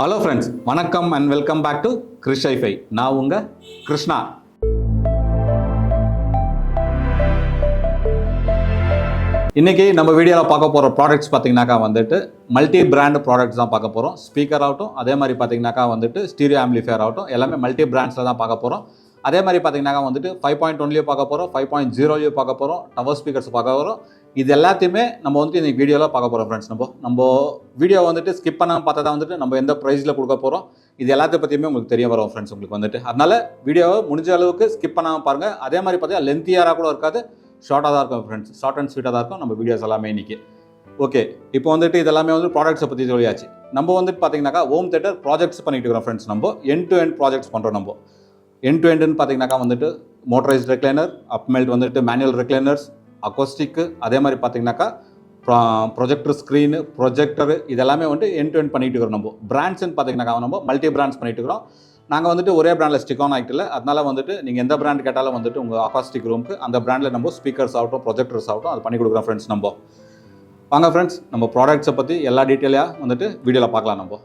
Hello friends, வணக்கம் and welcome back to Krish hifi. நான் உங்கள் கிருஷ்ணா. இன்றைக்கி நம்ம வீடியோவில் பார்க்க போகிற ப்ராடக்ட்ஸ் பார்த்திங்கனாக்கா வந்துட்டு மல்டி பிராண்ட் ப்ராடக்ட்ஸ் தான் பார்க்க போகிறோம். ஸ்பீக்கர் ஆகட்டும், அதே மாதிரி பார்த்திங்கனாக்கா வந்துட்டு ஸ்டீரியோ ஆம்பிளிஃபையர் ஆகட்டும், எல்லாமே மல்டி பிராண்ட்ஸில் தான் பார்க்க போகிறோம். அதே மாதிரி பார்த்திங்கனாக்கா வந்துட்டு 5.1லையும் பார்க்க போகிறோம், 5.0லையும் பார்க்க போகிறோம், டவர் ஸ்பீக்கர்ஸ் பார்க்க போகிறோம். இது எல்லாத்தையுமே நம்ம வந்துட்டு இந்த வீடியோவில் பார்க்க போகிறோம் ஃப்ரெண்ட்ஸ். நம்ம வீடியோ வந்துட்டு ஸ்கிப் பண்ணாமல் பார்த்தா தான் வந்துட்டு நம்ம எந்த ப்ரைஸில் கொடுக்க போகிறோம், இது எல்லாத்தையும் பற்றியுமே உங்களுக்கு தெரிய வரும் ஃப்ரெண்ட்ஸ் உங்களுக்கு வந்துட்டு. அதனால் வீடியோவை முடிஞ்ச அளவுக்கு ஸ்கிப் பண்ணாமல் பாருங்கள். அதே மாதிரி பார்த்தீங்கன்னா லென்த்தியாக கூட இருக்காது, ஷார்ட்டாக தான் இருக்கும் ஃப்ரெண்ட்ஸ். ஷார்ட் அண்ட் ஸ்வீட்டாக தான் இருக்கும் நம்ம வீடியோஸ் எல்லாமே இன்றைக்கி. ஓகே, இப்போ வந்துட்டு இதெல்லாமே வந்து ப்ராடக்ட்ஸை பற்றி சொல்லியாச்சு. நம்ம வந்துட்டு பார்த்தீங்கன்னாக்கா ஹோம் தேட்டர் ப்ராஜெக்ட்ஸ் பண்ணிட்டு இருக்கிறோம் ஃப்ரெண்ட்ஸ். நம்ம எண்ட் டு எண்ட் ப்ராஜெக்ட்ஸ் பண்ணுறோம். நம்ம எண்ட் டு எண்டுன்னு பார்த்தீங்கன்னாக்கா வந்துட்டு மோட்டரைஸ்ட் ரெக்லைனர், அப்மெல்ட் வந்துட்டு மேனுவல் ரெக்லைனர்ஸ், அக்கோஸ்டிக்கு, அதே மாதிரி பார்த்தீங்கன்னாக்கா ப்ரொஜெக்டர் ஸ்க்ரீனு, ப்ரொஜெக்டரு, இதெல்லாமே வந்துட்டு எண்ட் டு எண்ட் பண்ணிட்டு இருக்கிறோம். நம்ம பிராண்ட்ஸ்ன்னு பார்த்தீங்கன்னாக்கா நம்ம மல்டி பிராண்ட்ஸ் பண்ணிட்டு இருக்கிறோம். நாங்கள் வந்துட்டு ஒரே பிராண்டில் ஸ்டிக் ஆன் ஆகிட்டு இல்லை. அதனால வந்துட்டு நீங்கள் எந்த பிராண்ட் கேட்டாலும் வந்துட்டு உங்கள் அக்காஸ்டிக் ரூமுக்கு அந்த பிராண்டில் நம்ம ஸ்பீக்கர்ஸ் ஆகட்டும், ப்ரொஜெக்டர்ஸ் ஆகட்டும், அது பண்ணி கொடுக்குறோம் ஃப்ரெண்ட்ஸ். நம்ம வாங்க ஃப்ரெண்ட்ஸ், நம்ம ப்ராடக்ட்ஸை பற்றி எல்லா டீட்டெயிலாக வந்துட்டு வீடியோவில் பார்க்கலாம். நம்ம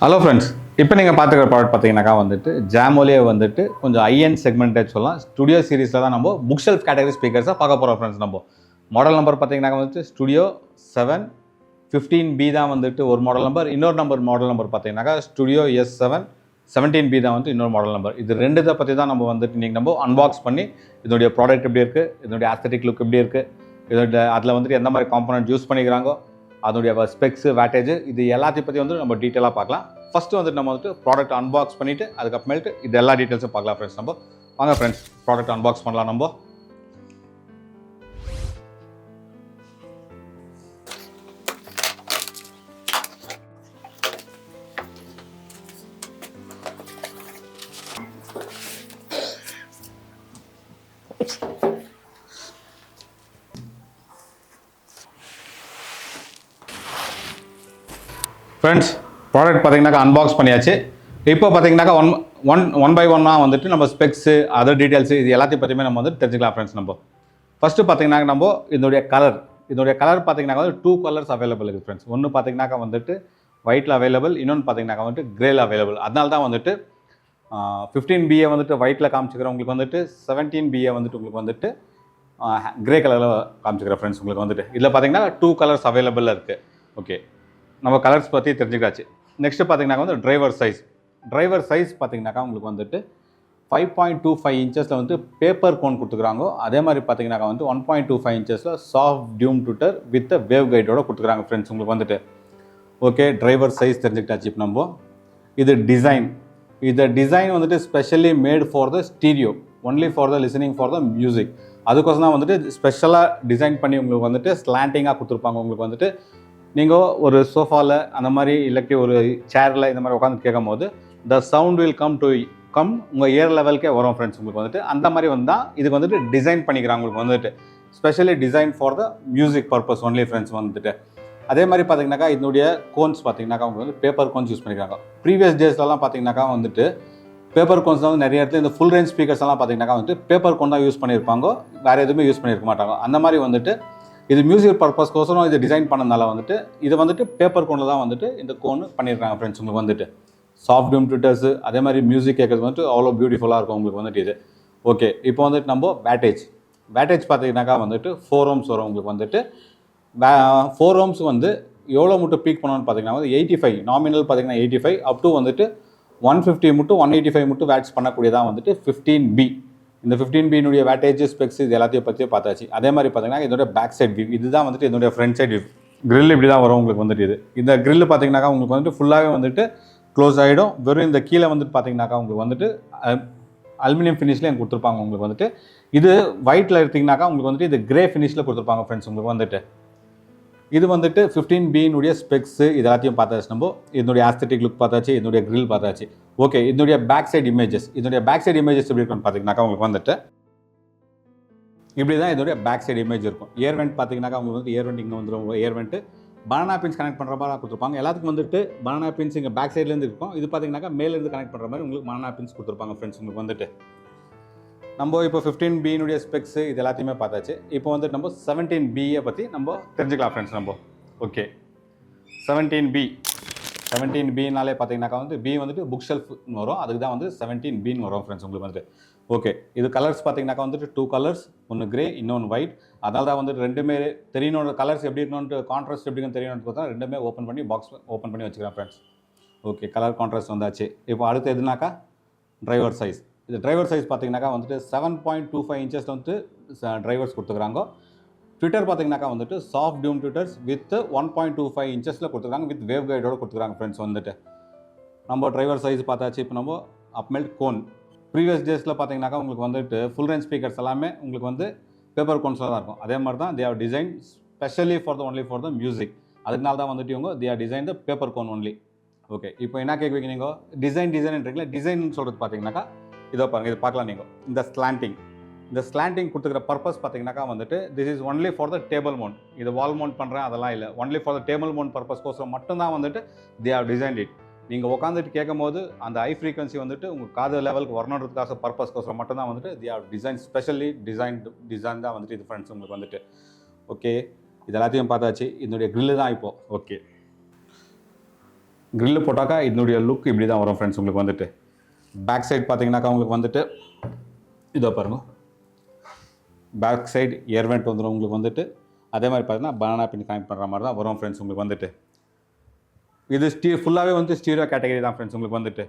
ஹலோ ஃப்ரெண்ட்ஸ், இப்போ நீங்கள் பார்த்துக்கிற ப்ராடக்ட் பார்த்தீங்கன்னாக்கா வந்துட்டு ஜாமோலே வந்துட்டு கொஞ்சம் ஐஎன் செக்மெண்டேஜ் சொல்லலாம். ஸ்டுடியோ சீரிஸில் தான் நம்ம புக் ஷெல்ஃப் கேட்டகரி ஸ்பீக்கர்ஸாக பார்க்க போகிறோம் ஃப்ரெண்ட்ஸ். நம்ம மாடல் நம்பர் பார்த்தீங்கன்னாக்கா வந்துட்டு ஸ்டுடியோ 715B தான் வந்துட்டு ஒரு மாடல் நம்பர். இன்னொரு மாடல் நம்பர் பார்த்தீங்கன்னாக்கா ஸ்டுடியோ S7 17B தான் வந்து இன்னொரு மாடல் நம்பர். இது ரெண்டுத்தை பற்றி தான் நம்ம வந்துட்டு நீங்கள் நம்ம அன்பாக்ஸ் பண்ணி இதனுடைய ப்ராடக்ட் எப்படி இருக்குது, இதனுடைய ஆஸ்தட்டிக் லுக் எப்படி இருக்குது, இதோட அதில் வந்துட்டு எந்த மாதிரி காம்பனன்ட் யூஸ் பண்ணிக்கிறாங்கோ, அதனுடைய ஸ்பெக்ஸு, வேட்டேஜ், இது எல்லாத்தையும் பற்றி வந்து நம்ம டீட்டெயிலாக பார்க்கலாம். ஃபஸ்ட்டு வந்துட்டு நம்ம வந்துட்டு ப்ராடக்ட் அன்பாக்ஸ் பண்ணிவிட்டு அதுக்கப்புறமேட்டு இது எல்லா டீட்டெயில்ஸும் பார்க்கலாம் ஃப்ரெண்ட்ஸ். நம்ம வாங்க ஃப்ரெண்ட்ஸ், ப்ராடக்ட் அன்பாக்ஸ் பண்ணலாம். நம்ம ஃப்ரெண்ட்ஸ், ப்ராடக்ட் பார்த்தீங்கன்னாக்கா அன்பாக்ஸ் பண்ணியாச்சு. இப்போ பார்த்தீங்கன்னாக்கா ஒன் பை ஒன்னாக வந்துட்டு நம்ம ஸ்பெக்ஸு, அதர் டீட்டெயில்ஸு, இது எல்லாத்தையும் பற்றியுமே நம்ம வந்து தெரிஞ்சுக்கலாம் ஃப்ரெண்ட்ஸ். நம்ம ஃபஸ்ட்டு பார்த்தீங்கன்னாக்கா நம்ம இதனுடைய கலர் பார்த்தீங்கன்னாக்கா வந்து 2 கலர்ஸ் அவைலபிள் இருக்குது ஃப்ரெண்ட்ஸ். ஒன்று பார்த்தீங்கன்னாக்கா வந்துட்டு ஒயிட்டில் அவைலபிள், இன்னொன்று பார்த்தீங்கன்னாக்கா வந்துட்டு கிரேல அவைலபிள். அதனால தான் வந்துட்டு 15B வந்துட்டு ஒயிட்டில் காமிச்சிக்கிறேன் உங்களுக்கு வந்துட்டு, 17B வந்துட்டு உங்களுக்கு வந்துட்டு கிரே கலரில் காமிச்சிக்கிறேன் ஃப்ரெண்ட்ஸ் உங்களுக்கு வந்துட்டு. இதில் பார்த்தீங்கன்னா 2 கலர்ஸ் அவைலபிளாக இருக்குது. ஓகே, நம்ம கலர்ஸ் பற்றி தெரிஞ்சுக்காச்சு. நெக்ஸ்ட்டு பார்த்தீங்கன்னாக்கா வந்து டிரைவர் சைஸ் பார்த்தீங்கன்னாக்கா உங்களுக்கு வந்துட்டு 5.25 இன்ச்சஸில் வந்து பேப்பர் கோன் கொடுத்துக்கிறாங்க. அதே மாதிரி பார்த்தீங்கன்னாக்கா வந்து 1.25 இன்ச்சஸில் soft dome tweeter with wave கைடோட கொடுத்துக்கிறாங்க ஃப்ரெண்ட்ஸ் உங்களுக்கு வந்துட்டு. ஓகே, டிரைவர் சைஸ் தெரிஞ்சுக்கிட்டாச்சு. இப்போ நம்ம இது டிசைன் வந்துட்டு specially made for the stereo, only for the listening for the music. அதுக்கோசம் தான் வந்துட்டு ஸ்பெஷலாக டிசைன் பண்ணி உங்களுக்கு வந்துட்டு ஸ்லாண்டிங்காக கொடுத்துருப்பாங்க. உங்களுக்கு வந்துட்டு நீங்கள் ஒரு சோஃபாவில் அந்த மாதிரி இல்லாட்டி ஒரு சேரில் இந்த மாதிரி உட்காந்து கேட்கும் போது த சவுண்ட் வில் கம் உங்கள் இயர் லெவலுக்கே வரும் ஃப்ரெண்ட்ஸ் உங்களுக்கு வந்துட்டு. அந்த மாதிரி வந்தால் இதுக்கு வந்துட்டு டிசைன் பண்ணிக்கிறாங்க உங்களுக்கு வந்துட்டு, specially design for the music purpose only friends வந்துட்டு. அதே மாதிரி பார்த்தீங்கன்னாக்கா இதனுடைய கோன்ஸ் பார்த்தீங்கன்னாக்கா உங்களுக்கு வந்து பேப்பர் கோன்ஸ் யூஸ் பண்ணிக்கிறாங்க. ப்ரீவியஸ் டேஸ்லலாம் பார்த்தீங்கன்னாக்கா வந்துட்டு பேப்பர் கோன்ஸ் வந்து நிறைய இடத்துல இந்த ஃபுல் ரேஞ்ச் ஸ்பீக்கர்ஸ் எல்லாம் பார்த்தீங்கன்னாக்கா வந்துட்டு பேப்பர் கோன் தான் யூஸ் பண்ணியிருப்பாங்க, வேறு எதுவுமே யூஸ் பண்ணியிருக்க மாட்டாங்க. அந்த மாதிரி வந்துட்டு இது மியூசிக் பர்பஸ்க்கோசரம் இது டிசைன் பண்ணதுனால வந்துட்டு இது வந்துட்டு பேப்பர் கோனில் தான் வந்துட்டு இந்த கோன் பண்ணியிருக்காங்க ஃப்ரெண்ட்ஸ் உங்களுக்கு வந்துட்டு. சாஃப்ட் டியூம் ட்விட்டர்ஸு, அதே மாதிரி மியூசிக் கேட்குறது வந்துட்டு அவ்வளோ பியூட்டிஃபுல்லாக இருக்கும் உங்களுக்கு வந்துட்டு இது. ஓகே, இப்போ வந்துட்டு நம்ம வேட்டேஜ் பார்த்தீங்கன்னாக்கா வந்துட்டு 4 ohms வரும் உங்களுக்கு வந்துட்டு. 4 ohms வந்து எவ்வளோ மட்டும் பீக் பண்ணணும்னு பார்த்தீங்கன்னா வந்து 85, நாமினல் பார்த்தீங்கன்னா 85 அப் டு வந்துட்டு 150 மட்டும் 185 மட்டும் வேட்ஸ் பண்ணக்கூடியதான் வந்துட்டு 15B. இந்த 15B வேட்டேஜ், ஸ்பெக்ஸ், இது எல்லாத்தையும் பற்றியும் பார்த்தாச்சு. அதே மாதிரி பார்த்தீங்கன்னா இதோட பேக் சைட் வியூ, இதுதான் வந்துட்டு இதோடைய ஃப்ரண்ட் சைட் வியூ. கிரில் இப்படி தான் வரும் உங்களுக்கு வந்துட்டு. இந்த கிரில் பார்த்தீங்கன்னாக்கா உங்களுக்கு வந்துட்டு ஃபுல்லாகவே வந்துட்டு க்ளோஸ் ஆகிடும். வெறும் இந்த கீழே வந்துட்டு பார்த்தீங்கன்னாக்கா உங்களுக்கு வந்துட்டு அலுமினியம் ஃபினிஷ்லேயும் கொடுத்துருப்பாங்க உங்களுக்கு வந்துட்டு. இது ஒயிட்டில் எடுத்திங்கனாக்கா உங்களுக்கு வந்துட்டு இது கிரே ஃபினிஷில் கொடுத்துருப்பாங்க ஃப்ரெண்ட்ஸ் உங்களுக்கு வந்துட்டு. இது வந்துட்டு 15B ஸ்பெக்ஸு, இது எல்லாத்தையும் பார்த்தாச்சு. நம்ம இதனுடைய ஆஸ்தட்டிக் லுக் பார்த்தாச்சு, இதனுடைய கிரில் பார்த்தாச்சு. ஓகே, இதனுடைய பேக் சைட் இமேஜஸ் எப்படி இருக்குன்னு பார்த்தீங்கன்னாக்கா உங்களுக்கு வந்துட்டு இப்படி தான் இதோடைய பேக் சைடு இமேஜ் இருக்கும். ஏர் வெண்ட் பார்த்தீங்கன்னாக்கா உங்களுக்கு வந்து ஏர் வெண்ட் இங்கே வந்துடும். ஏர் வெண்ட்டு பனானா பின்ஸ் கனெக்ட் பண்ணுற மாதிரி கொடுத்துருப்பாங்க. எல்லாத்துக்கும் வந்துட்டு பனானா பின்ஸ் இங்கே பேக் சைட்லேருந்து இருக்கும். இது பார்த்தீங்கன்னாக்கா மேலேருந்து கனெக்ட் பண்ணுற மாதிரி உங்களுக்கு பனானா பின்ஸ் கொடுத்துருப்பாங்க ஃப்ரெண்ட்ஸ் உங்களுக்கு வந்துட்டு. நம்ம இப்போ 15B ஸ்பெக்ஸு இது எல்லாத்தையுமே பார்த்தாச்சு. இப்போ வந்துட்டு நம்ம 17B பற்றி நம்ம தெரிஞ்சுக்கலாம் ஃப்ரெண்ட்ஸ். நம்ம ஓகே 17B 17Bனாலே பார்த்தீங்கன்னாக்கா வந்து பி வந்துட்டு புக் ஷெல்ஃப்னு வரும், அதுக்கு தான் வந்து 17Bன்னு வரும் ஃப்ரெண்ட்ஸ் உங்களுக்கு வந்துட்டு. ஓகே, இது கலர்ஸ் பார்த்தீங்கன்னாக்கா வந்துட்டு 2 கலர்ஸ், ஒன்று கிரே இன்னொன்று ஒயிட். அதனால தான் வந்துட்டு ரெண்டுமே தெரியணும், கலர்ஸ் எப்படி இருக்கணும்னு கான்ட்ராஸ்ட் எப்படி இருக்குன்னு தெரியணும்னு பார்த்தா ரெண்டுமே ஓப்பன் பண்ணி பாக்ஸ் ஓப்பன் பண்ணி வச்சுக்கிறேன் ஃப்ரெண்ட்ஸ். ஓகே, கலர் கான்ட்ராஸ்ட் வந்தாச்சு. இப்போ அடுத்து எதுனாக்கா டிரைவர் சைஸ். இது டிரைவர் சைஸ் பார்த்தீங்கன்னாக்கா வந்துட்டு 7.25 இன்ச்சஸ் வந்துட்டு டிரைவர்ஸ் கொடுத்துக்கிறாங்க. ட்விட்டர் பார்த்தீங்கன்னாக்கா வந்துட்டு சாஃப்ட் டியூம் ட்விட்டர்ஸ் வித் 1.25 இன்ச்சஸில் கொடுத்துருக்காங்க, வித் வேவ் கைடோடு கொடுத்துருக்காங்க ஃப்ரெண்ட்ஸ் வந்துட்டு. நம்ம டிரைவர் சைஸ் பார்த்தாச்சு. இப்போ நம்ம அப்மெல்ட் கோன். ப்ரீவியஸ் டேஸில் பார்த்தீங்கன்னாக்கா உங்களுக்கு வந்துட்டு ஃபுல் ரேஞ்ச் ஸ்பீக்கர்ஸ் எல்லாமே உங்களுக்கு வந்து பேப்பர் கோன்ஸில் தான் இருக்கும். அதே மாதிரி தான் they are design specially for the only for the music. அதனால தான் வந்துட்டு இவங்க they are design the paper cone only. Okay, இப்போ என்ன கேட்குவீங்க நீங்கள், டிசைன்ன்றீங்களா? டிசைன் சொல்கிறது பார்த்தீங்கன்னாக்கா இதோ பாருங்கள், இது பார்க்கலாம் நீங்கள். இந்த ஸ்லாண்டிங் கொடுத்துக்கிற பர்பஸ் பார்த்தீங்கன்னாக்கா வந்துட்டு this is only for the table mount. இது வால் மவுண்ட் பண்ணுறேன் அதெல்லாம் இல்லை, only for the table mount பர்பஸ்க்கோசரம் மட்டும்தான் வந்துட்டு தே ஆர் டிசைன்ட் இட். நீங்கள் உட்காந்துட்டு கேட்கும் போது அந்த ஹை ஃப்ரீக்வன்சி வந்துட்டு உங்கள் காது லெவலுக்கு வரணுன்றதுக்காக பர்பஸ்க்கோசரம் மட்டும்தான் வந்துட்டு தே ஆர் டிசைன் ஸ்பெஷலி டிசைன் தான் வந்துட்டு இது ஃப்ரெண்ட்ஸ் உங்களுக்கு வந்துட்டு. ஓகே, இது எல்லாத்தையும் பார்த்தாச்சு. இதனுடைய க்ரில்லு தான் இப்போது. ஓகே, க்ரில்லு போட்டாக்கா இதனுடைய லுக் இப்படி தான் வரும் ஃப்ரெண்ட்ஸ் உங்களுக்கு வந்துட்டு. பேக் சைடு பார்த்தீங்கன்னாக்கா உங்களுக்கு வந்துட்டு இதோ பாருங்க, பேக் சைடு ஏர் வெண்ட் வந்துடும் உங்களுக்கு வந்துட்டு. அதே மாதிரி பார்த்தீங்கன்னா பனானா பின் கனெக்ட் பண்ணுற மாதிரி தான் வரும் ஃப்ரெண்ட்ஸ் உங்களுக்கு வந்துட்டு. இது ஃபுல்லாகவே வந்து ஸ்டீரியோ கேட்டகரி தான் ஃப்ரெண்ட்ஸ் உங்களுக்கு வந்துட்டு.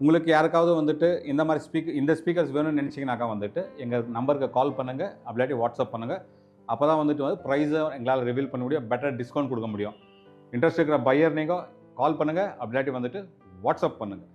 உங்களுக்கு யாருக்காவது வந்துட்டு இந்த ஸ்பீக்கர்ஸ் வேணும்னு நினச்சிங்கனாக்கா வந்துட்டு எங்கள் நம்பருக்கு கால் பண்ணுங்கள், அப்படியாட்டி வாட்ஸ்அப் பண்ணுங்கள். அப்போ தான் வந்துட்டு வந்து ப்ரைஸை எங்களால் ரிவீல் பண்ண முடியும், பெட்டர் டிஸ்கவுண்ட் கொடுக்க முடியும். இன்ட்ரெஸ்ட் இருக்கிற பையர் நீங்கள் கால் பண்ணுங்கள், அப்படியாட்டி வந்துட்டு வாட்ஸ்அப் பண்ணுங்கள்.